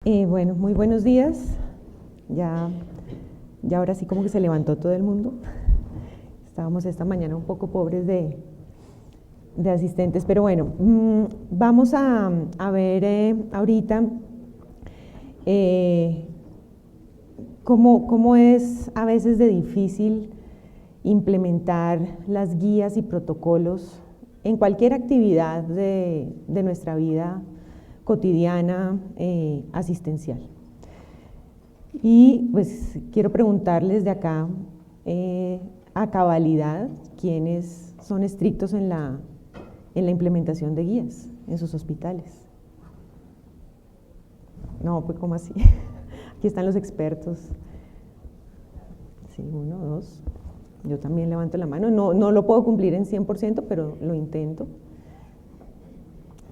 Bueno, muy buenos días. Ya, ya ahora sí como que se levantó todo el mundo. Estábamos esta mañana un poco pobres de asistentes, pero bueno, vamos a ver ahorita eh, cómo es a veces de difícil implementar las guías y protocolos en cualquier actividad de nuestra vida cotidiana asistencial. Y pues quiero preguntarles de acá a cabalidad quiénes son estrictos en la implementación de guías en sus hospitales. No, pues ¿cómo así? Aquí están los expertos. Sí, 1, 2. Yo también levanto la mano. No lo puedo cumplir en 100%, pero lo intento.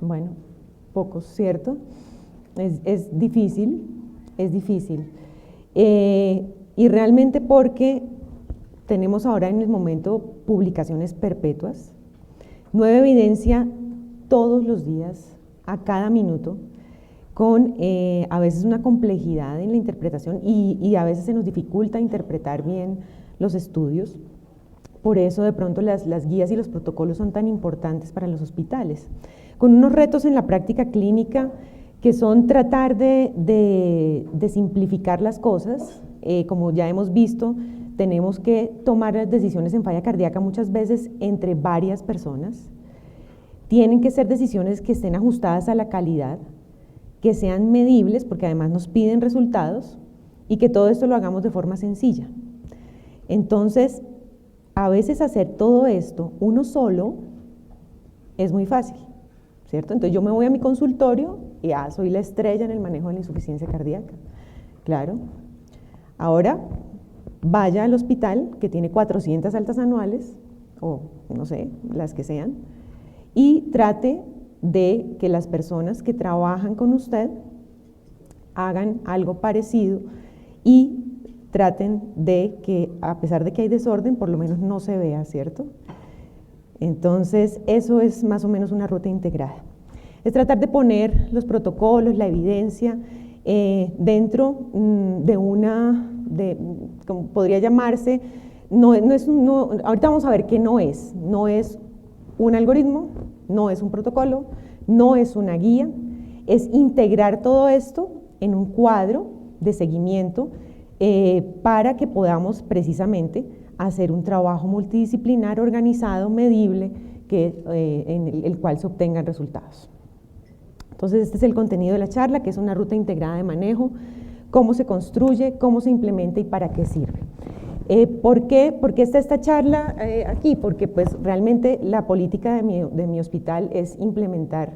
Bueno, pocos, ¿cierto? Es difícil, es difícil. Y realmente porque tenemos ahora en el momento publicaciones perpetuas, nueva evidencia todos los días, a cada minuto, con a veces una complejidad en la interpretación y a veces se nos dificulta interpretar bien los estudios. Por eso de pronto las guías y los protocolos son tan importantes para los hospitales, con unos retos en la práctica clínica que son tratar de simplificar las cosas. Como ya hemos visto, tenemos que tomar las decisiones en falla cardíaca muchas veces entre varias personas. Tienen que ser decisiones que estén ajustadas a la calidad, que sean medibles, porque además nos piden resultados, y que todo esto lo hagamos de forma sencilla. Entonces, a veces hacer todo esto uno solo es muy fácil, ¿cierto? Entonces yo me voy a mi consultorio y soy la estrella en el manejo de la insuficiencia cardíaca. Claro. Ahora, vaya al hospital que tiene 400 altas anuales, o no sé, las que sean, y trate de que las personas que trabajan con usted hagan algo parecido y traten de que, a pesar de que hay desorden, por lo menos no se vea, ¿cierto? Entonces, eso es más o menos una ruta integrada. Es tratar de poner los protocolos, la evidencia, dentro de como podría llamarse, ahorita vamos a ver qué no es un algoritmo, no es un protocolo, no es una guía, es integrar todo esto en un cuadro de seguimiento para que podamos precisamente hacer un trabajo multidisciplinar, organizado, medible, en el cual se obtengan resultados. Entonces, este es el contenido de la charla, que es una ruta integrada de manejo, cómo se construye, cómo se implementa y para qué sirve. ¿Por qué está esta charla aquí? Porque pues realmente la política de mi hospital es implementar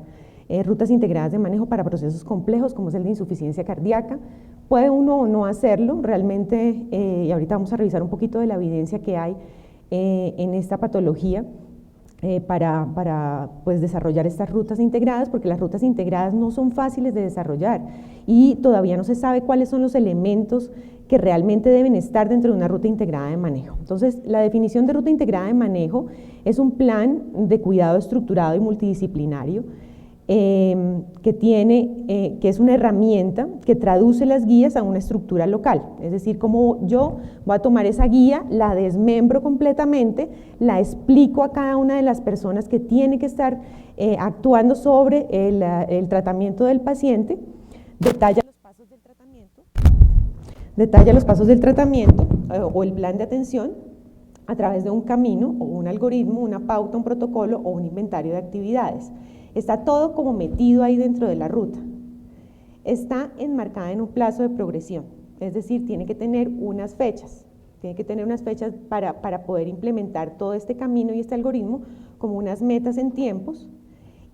rutas integradas de manejo para procesos complejos, como es el de insuficiencia cardíaca. Puede uno o no hacerlo, realmente, y ahorita vamos a revisar un poquito de la evidencia que hay en esta patología para pues, desarrollar estas rutas integradas, porque las rutas integradas no son fáciles de desarrollar y todavía no se sabe cuáles son los elementos que realmente deben estar dentro de una ruta integrada de manejo. Entonces, la definición de ruta integrada de manejo es un plan de cuidado estructurado y multidisciplinario que es una herramienta que traduce las guías a una estructura local. Es decir, como yo voy a tomar esa guía, la desmembro completamente, la explico a cada una de las personas que tiene que estar actuando sobre el tratamiento del paciente, detalla los pasos del tratamiento o el plan de atención a través de un camino o un algoritmo, una pauta, un protocolo o un inventario de actividades. Está todo como metido ahí dentro de la ruta. Está enmarcada en un plazo de progresión, es decir, tiene que tener unas fechas para poder implementar todo este camino y este algoritmo como unas metas en tiempos,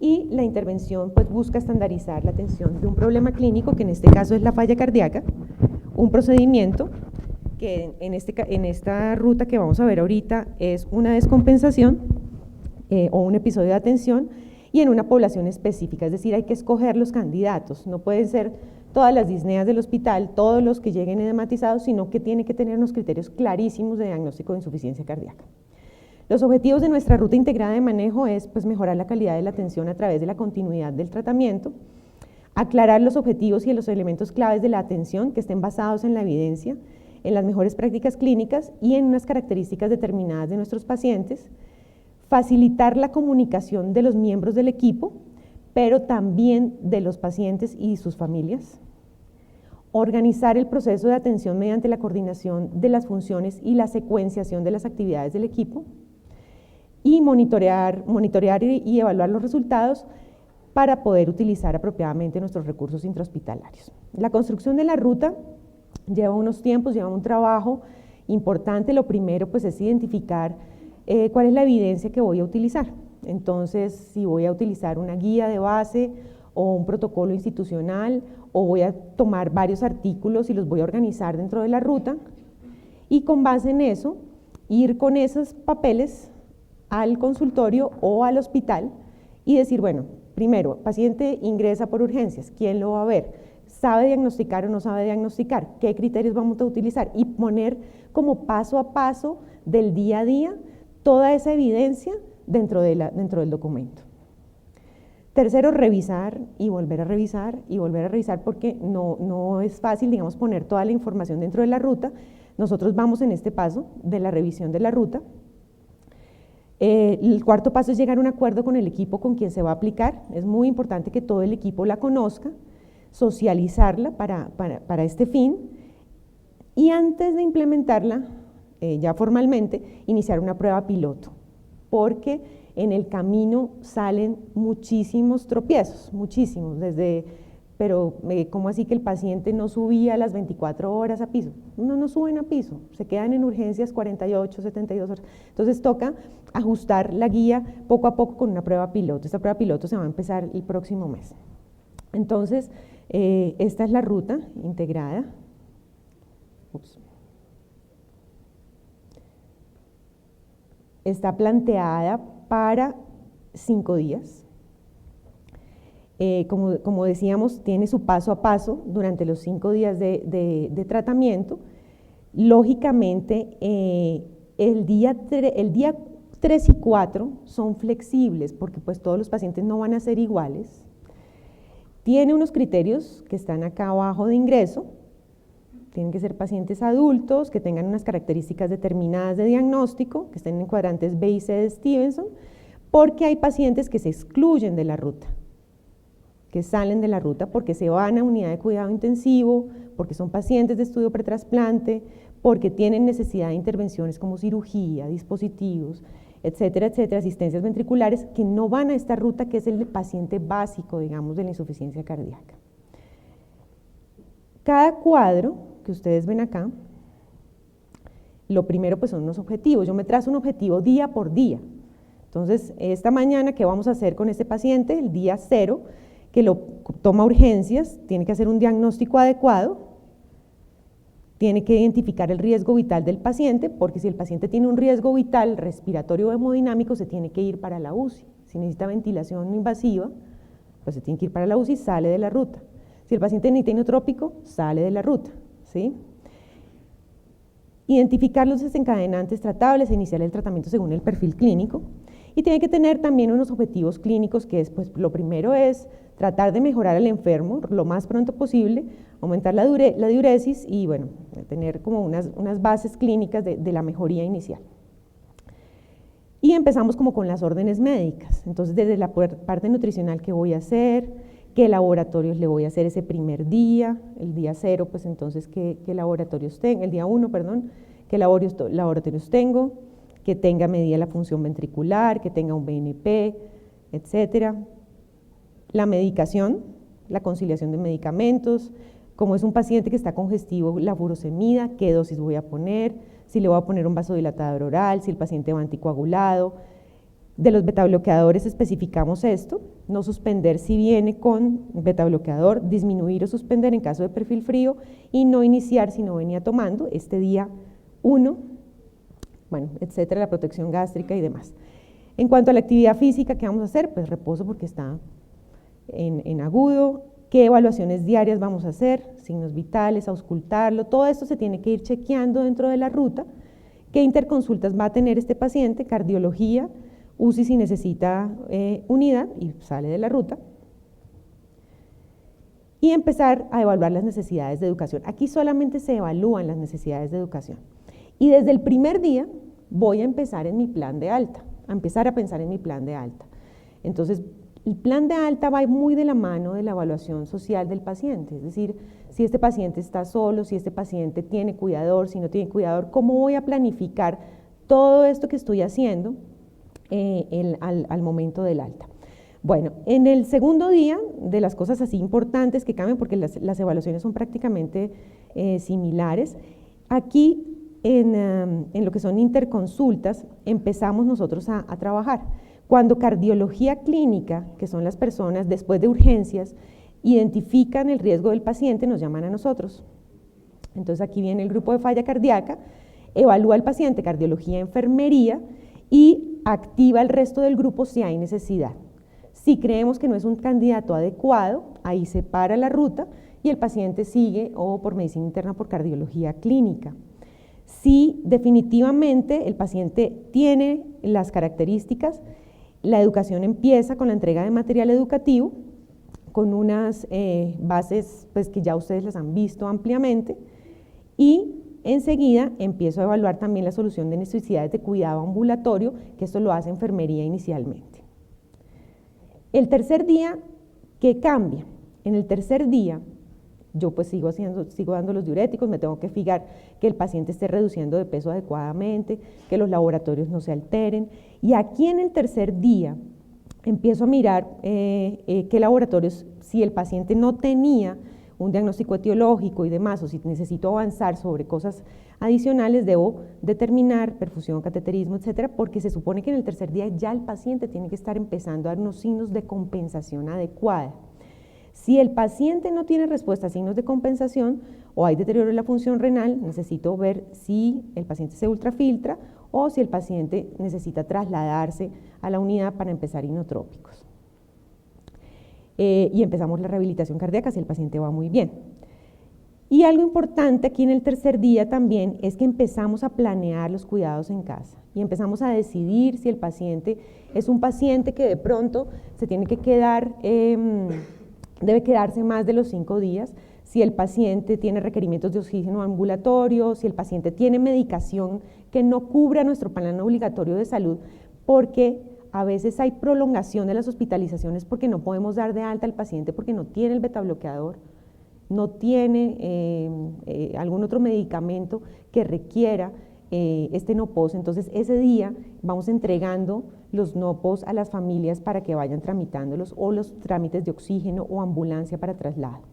y la intervención pues busca estandarizar la atención de un problema clínico, que en este caso es la falla cardíaca, un procedimiento que en esta ruta que vamos a ver ahorita es una descompensación o un episodio de atención, y en una población específica, es decir, hay que escoger los candidatos, no pueden ser todas las disneas del hospital, todos los que lleguen edematizados, sino que tiene que tener unos criterios clarísimos de diagnóstico de insuficiencia cardíaca. Los objetivos de nuestra ruta integrada de manejo es pues, mejorar la calidad de la atención a través de la continuidad del tratamiento, Aclarar los objetivos y los elementos claves de la atención que estén basados en la evidencia, en las mejores prácticas clínicas y en unas características determinadas de nuestros pacientes. Facilitar la comunicación de los miembros del equipo, pero también de los pacientes y sus familias. Organizar el proceso de atención mediante la coordinación de las funciones y la secuenciación de las actividades del equipo. Y monitorear y evaluar los resultados para poder utilizar apropiadamente nuestros recursos intrahospitalarios. La construcción de la ruta lleva unos tiempos, lleva un trabajo importante. Lo primero pues es identificar cuál es la evidencia que voy a utilizar. Entonces, si voy a utilizar una guía de base o un protocolo institucional, o voy a tomar varios artículos y los voy a organizar dentro de la ruta, y con base en eso, ir con esos papeles al consultorio o al hospital y decir, bueno, primero, paciente ingresa por urgencias, ¿quién lo va a ver? ¿Sabe diagnosticar o no sabe diagnosticar? ¿Qué criterios vamos a utilizar? Y poner como paso a paso del día a día toda esa evidencia dentro del documento. Tercero, revisar y volver a revisar y volver a revisar, porque no es fácil, digamos, poner toda la información dentro de la ruta. Nosotros vamos en este paso de la revisión de la ruta. El cuarto paso es llegar a un acuerdo con el equipo con quien se va a aplicar. Es muy importante que todo el equipo la conozca, socializarla para este fin, y antes de implementarla ya formalmente, iniciar una prueba piloto, porque en el camino salen muchísimos tropiezos, muchísimos, pero ¿cómo así que el paciente no subía a las 24 horas a piso? No suben a piso, se quedan en urgencias 48, 72 horas. Entonces toca ajustar la guía poco a poco con una prueba piloto. Esta prueba piloto se va a empezar el próximo mes. Entonces, esta es la ruta integrada. Está planteada para 5 días. Como decíamos, tiene su paso a paso durante los 5 días de tratamiento. Lógicamente, el día 3 y 4 son flexibles, porque pues todos los pacientes no van a ser iguales. Tiene unos criterios que están acá abajo de ingreso. Tienen que ser pacientes adultos, que tengan unas características determinadas de diagnóstico, que estén en cuadrantes B y C de Stevenson, porque hay pacientes que se excluyen de la ruta, que salen de la ruta porque se van a unidad de cuidado intensivo, porque son pacientes de estudio pretrasplante, porque tienen necesidad de intervenciones como cirugía, dispositivos, etcétera, etcétera, asistencias ventriculares, que no van a esta ruta, que es el paciente básico, digamos, de la insuficiencia cardíaca. Cada cuadro que ustedes ven acá, lo primero pues son unos objetivos. Yo me trazo un objetivo día por día. Entonces, esta mañana, ¿qué vamos a hacer con este paciente? El día 0, que lo toma urgencias, tiene que hacer un diagnóstico adecuado, tiene que identificar el riesgo vital del paciente, porque si el paciente tiene un riesgo vital respiratorio o hemodinámico, se tiene que ir para la UCI. Si necesita ventilación invasiva, pues se tiene que ir para la UCI, sale de la ruta. Si el paciente necesita inotrópico, sale de la ruta, ¿sí? Identificar los desencadenantes tratables e iniciar el tratamiento según el perfil clínico. Y tiene que tener también unos objetivos clínicos, que es, pues, lo primero es tratar de mejorar al enfermo lo más pronto posible, aumentar la diuresis y, bueno, tener como unas bases clínicas de la mejoría inicial. Y empezamos como con las órdenes médicas. Entonces, desde la parte nutricional, ¿qué voy a hacer? ¿Qué laboratorios le voy a hacer ese primer día? El día 0, pues entonces, ¿qué laboratorios tengo? El día 1, perdón, ¿qué laboratorios tengo? Que tenga medida la función ventricular, que tenga un BNP, etcétera. La medicación, la conciliación de medicamentos, como es un paciente que está congestivo, la furosemida, qué dosis voy a poner, si le voy a poner un vasodilatador oral, si el paciente va anticoagulado. De los betabloqueadores especificamos esto, no suspender si viene con betabloqueador, disminuir o suspender en caso de perfil frío y no iniciar si no venía tomando este día 1, bueno, etcétera, la protección gástrica y demás. En cuanto a la actividad física, ¿qué vamos a hacer? Pues reposo porque está en agudo. ¿Qué evaluaciones diarias vamos a hacer? Signos vitales, auscultarlo, todo esto se tiene que ir chequeando dentro de la ruta. ¿Qué interconsultas va a tener este paciente? Cardiología, UCI si necesita unidad y sale de la ruta. y empezar a evaluar las necesidades de educación. Aquí solamente se evalúan las necesidades de educación. Y desde el primer día voy a empezar en mi plan de alta, a empezar a pensar en mi plan de alta. Entonces, el plan de alta va muy de la mano de la evaluación social del paciente, es decir, si este paciente está solo, si este paciente tiene cuidador, si no tiene cuidador, ¿cómo voy a planificar todo esto que estoy haciendo al momento del alta? Bueno, en el segundo día, de las cosas así importantes que cambian, porque las evaluaciones son prácticamente similares, aquí en lo que son interconsultas empezamos nosotros a trabajar. Cuando cardiología clínica, que son las personas después de urgencias, identifican el riesgo del paciente, nos llaman a nosotros. Entonces aquí viene el grupo de falla cardíaca, evalúa al paciente cardiología, enfermería y activa el resto del grupo si hay necesidad. Si creemos que no es un candidato adecuado, ahí se para la ruta y el paciente sigue o por medicina interna por cardiología clínica. Si definitivamente el paciente tiene las características, la educación empieza con la entrega de material educativo, con unas bases pues, que ya ustedes las han visto ampliamente, y enseguida empiezo a evaluar también la solución de necesidades de cuidado ambulatorio, que esto lo hace enfermería inicialmente. El tercer día, ¿qué cambia? En el tercer día, yo pues sigo dando los diuréticos, me tengo que fijar que el paciente esté reduciendo de peso adecuadamente, que los laboratorios no se alteren. Y aquí en el tercer día empiezo a mirar qué laboratorios, si el paciente no tenía un diagnóstico etiológico y demás, o si necesito avanzar sobre cosas adicionales, debo determinar perfusión, cateterismo, etcétera, porque se supone que en el tercer día ya el paciente tiene que estar empezando a dar unos signos de compensación adecuada. Si el paciente no tiene respuesta a signos de compensación o hay deterioro en la función renal, necesito ver si el paciente se ultrafiltra o si el paciente necesita trasladarse a la unidad para empezar inotrópicos. Y empezamos la rehabilitación cardíaca si el paciente va muy bien. Y algo importante aquí en el tercer día también es que empezamos a planear los cuidados en casa y empezamos a decidir si el paciente es un paciente que de pronto se tiene que quedar, debe quedarse más de los 5 días, si el paciente tiene requerimientos de oxígeno ambulatorio, si el paciente tiene medicación que no cubra nuestro plan obligatorio de salud, porque a veces hay prolongación de las hospitalizaciones porque no podemos dar de alta al paciente porque no tiene el betabloqueador, no tiene algún otro medicamento que requiera este NOPOS. Entonces ese día vamos entregando los NOPOS a las familias para que vayan tramitándolos o los trámites de oxígeno o ambulancia para traslado.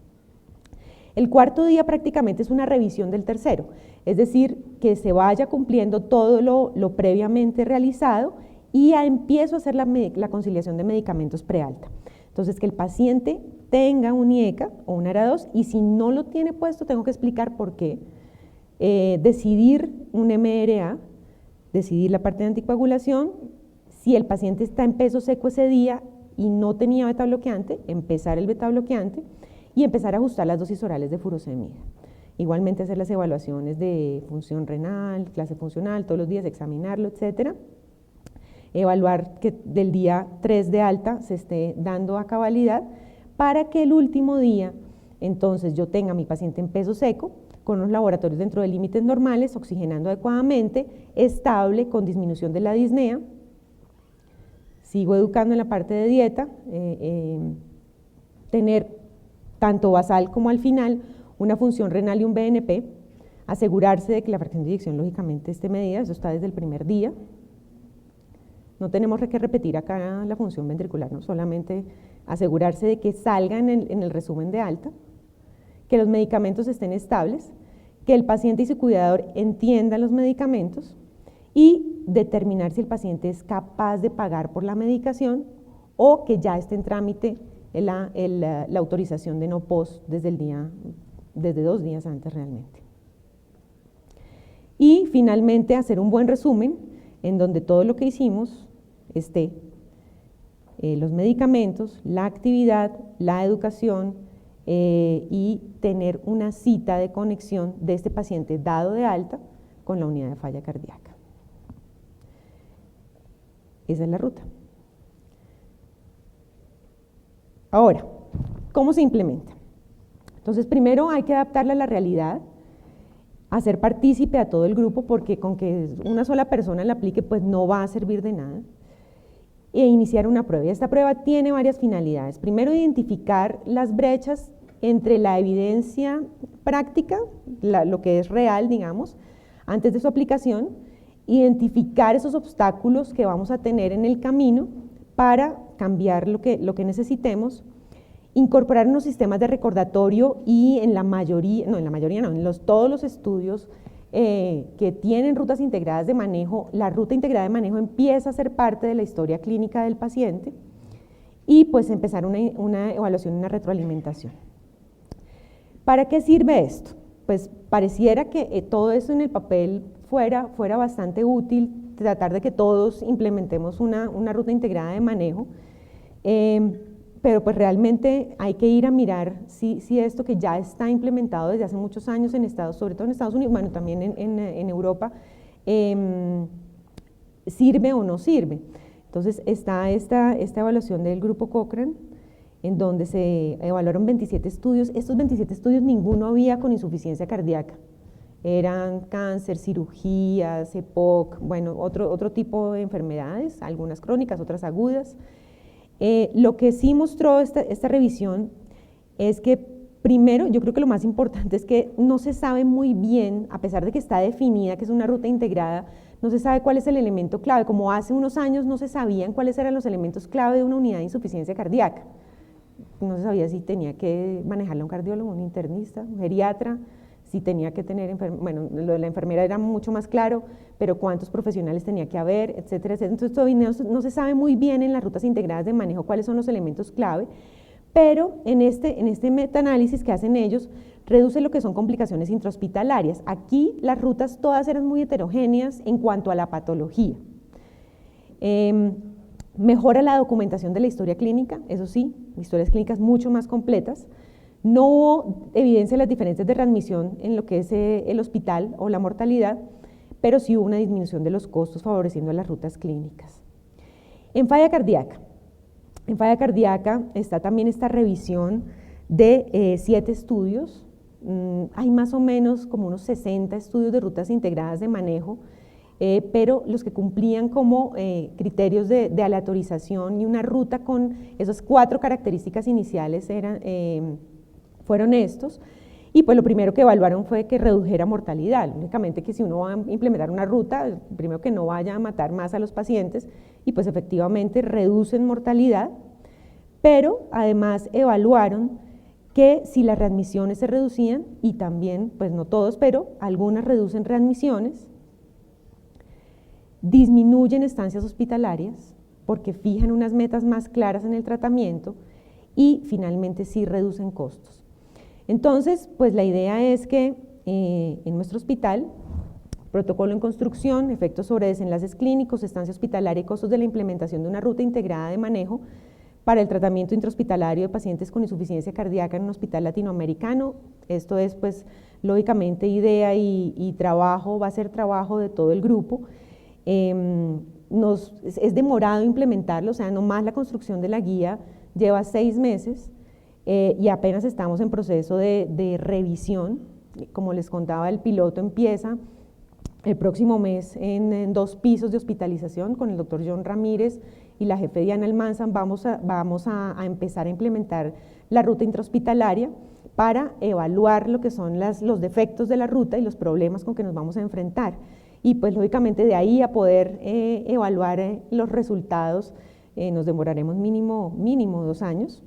El cuarto día prácticamente es una revisión del tercero, es decir, que se vaya cumpliendo todo lo previamente realizado y empiezo a hacer la conciliación de medicamentos prealta. Entonces, que el paciente tenga un IECA o un ARA2 y si no lo tiene puesto, tengo que explicar por qué. Decidir un MRA, decidir la parte de anticoagulación. Si el paciente está en peso seco ese día y no tenía betabloqueante, empezar el betabloqueante y empezar a ajustar las dosis orales de furosemida. Igualmente hacer las evaluaciones de función renal, clase funcional, todos los días examinarlo, etcétera. Evaluar que del día 3 de alta se esté dando a cabalidad para que el último día, entonces yo tenga a mi paciente en peso seco, con los laboratorios dentro de límites normales, oxigenando adecuadamente, estable, con disminución de la disnea. Sigo educando en la parte de dieta, tener tanto basal como al final una función renal y un BNP, asegurarse de que la fracción de eyección lógicamente esté medida, eso está desde el primer día. No tenemos que repetir acá la función ventricular, ¿no? Solamente asegurarse de que salga en el resumen de alta, que los medicamentos estén estables, que el paciente y su cuidador entiendan los medicamentos y determinar si el paciente es capaz de pagar por la medicación o que ya esté en trámite la autorización de NOPOS desde 2 días antes realmente. Y finalmente hacer un buen resumen en donde todo lo que hicimos esté, los medicamentos, la actividad, la educación y tener una cita de conexión de este paciente dado de alta con la unidad de falla cardíaca. Esa es la ruta. Ahora, ¿cómo se implementa? Entonces, primero hay que adaptarla a la realidad, hacer partícipe a todo el grupo, porque con que una sola persona la aplique, pues no va a servir de nada, e iniciar una prueba. Y esta prueba tiene varias finalidades. Primero, identificar las brechas entre la evidencia práctica, lo que es real, digamos, antes de su aplicación, identificar esos obstáculos que vamos a tener en el camino para cambiar lo que necesitemos, incorporar unos sistemas de recordatorio y en todos los estudios que tienen rutas integradas de manejo, la ruta integrada de manejo empieza a ser parte de la historia clínica del paciente y pues empezar una evaluación y una retroalimentación. ¿Para qué sirve esto? Pues pareciera que todo eso en el papel fuera bastante útil, tratar de que todos implementemos una ruta integrada de manejo, pero pues realmente hay que ir a mirar si esto que ya está implementado desde hace muchos años sobre todo en Estados Unidos, bueno, también en Europa, sirve o no sirve. Entonces está esta evaluación del grupo Cochrane, en donde se evaluaron 27 estudios. Estos 27 estudios ninguno había con insuficiencia cardíaca. Eran cáncer, cirugías, EPOC, bueno, otro tipo de enfermedades, algunas crónicas, otras agudas. Lo que sí mostró esta revisión es que, primero, yo creo que lo más importante es que no se sabe muy bien, a pesar de que está definida que es una ruta integrada, no se sabe cuál es el elemento clave, como hace unos años no se sabían cuáles eran los elementos clave de una unidad de insuficiencia cardíaca. No se sabía si tenía que manejarla un cardiólogo, un internista, un geriatra, si tenía que tener, bueno, lo de la enfermera era mucho más claro, pero cuántos profesionales tenía que haber, etcétera, etcétera. Entonces todavía no se sabe muy bien en las rutas integradas de manejo cuáles son los elementos clave, pero en este metaanálisis que hacen ellos, reduce lo que son complicaciones intrahospitalarias. Aquí las rutas todas eran muy heterogéneas en cuanto a la patología. Mejora la documentación de la historia clínica, eso sí, historias clínicas mucho más completas. No hubo evidencia de las diferencias de readmisión en lo que es el hospital o la mortalidad, pero sí hubo una disminución de los costos favoreciendo las rutas clínicas. En falla cardíaca está también esta revisión de 7 estudios. Hay más o menos como unos 60 estudios de rutas integradas de manejo, pero los que cumplían como criterios de aleatorización y una ruta con esas 4 características iniciales fueron estos, y pues lo primero que evaluaron fue que redujera mortalidad, únicamente que si uno va a implementar una ruta, primero que no vaya a matar más a los pacientes, y pues efectivamente reducen mortalidad, pero además evaluaron que si las readmisiones se reducían, y también, pues no todos, pero algunas reducen readmisiones, disminuyen estancias hospitalarias, porque fijan unas metas más claras en el tratamiento, y finalmente sí reducen costos. Entonces, pues la idea es que en nuestro hospital, protocolo en construcción, efectos sobre desenlaces clínicos, estancia hospitalaria y costos de la implementación de una ruta integrada de manejo para el tratamiento intrahospitalario de pacientes con insuficiencia cardíaca en un hospital latinoamericano. Esto es, pues, lógicamente idea y trabajo, va a ser trabajo de todo el grupo. Es demorado implementarlo, o sea, nomás la construcción de la guía lleva 6 meses, y apenas estamos en proceso de revisión. Como les contaba, el piloto empieza el próximo mes en 2 pisos de hospitalización con el doctor John Ramírez y la jefe Diana Almanzan. Vamos a empezar a implementar la ruta intrahospitalaria para evaluar lo que son los defectos de la ruta y los problemas con que nos vamos a enfrentar. Y pues lógicamente de ahí a poder evaluar los resultados nos demoraremos mínimo 2 años.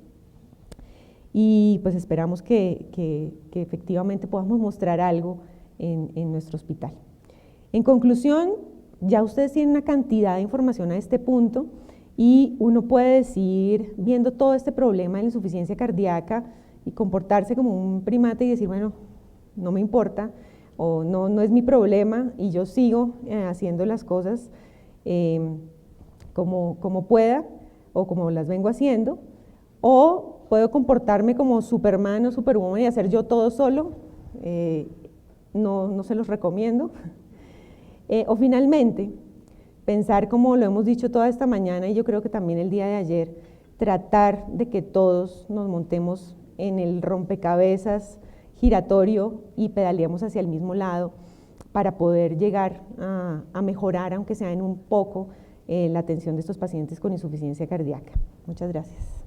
Y pues esperamos que efectivamente podamos mostrar algo en nuestro hospital. En conclusión, ya ustedes tienen una cantidad de información a este punto y uno puede decir, viendo todo este problema de la insuficiencia cardíaca y comportarse como un primate y decir, bueno, no me importa o no es mi problema y yo sigo haciendo las cosas como pueda o como las vengo haciendo, o puedo comportarme como Superman o Superwoman y hacer yo todo solo, no se los recomiendo. O finalmente, pensar, como lo hemos dicho toda esta mañana y yo creo que también el día de ayer, tratar de que todos nos montemos en el rompecabezas giratorio y pedaleemos hacia el mismo lado para poder llegar a mejorar, aunque sea en un poco, la atención de estos pacientes con insuficiencia cardíaca. Muchas gracias.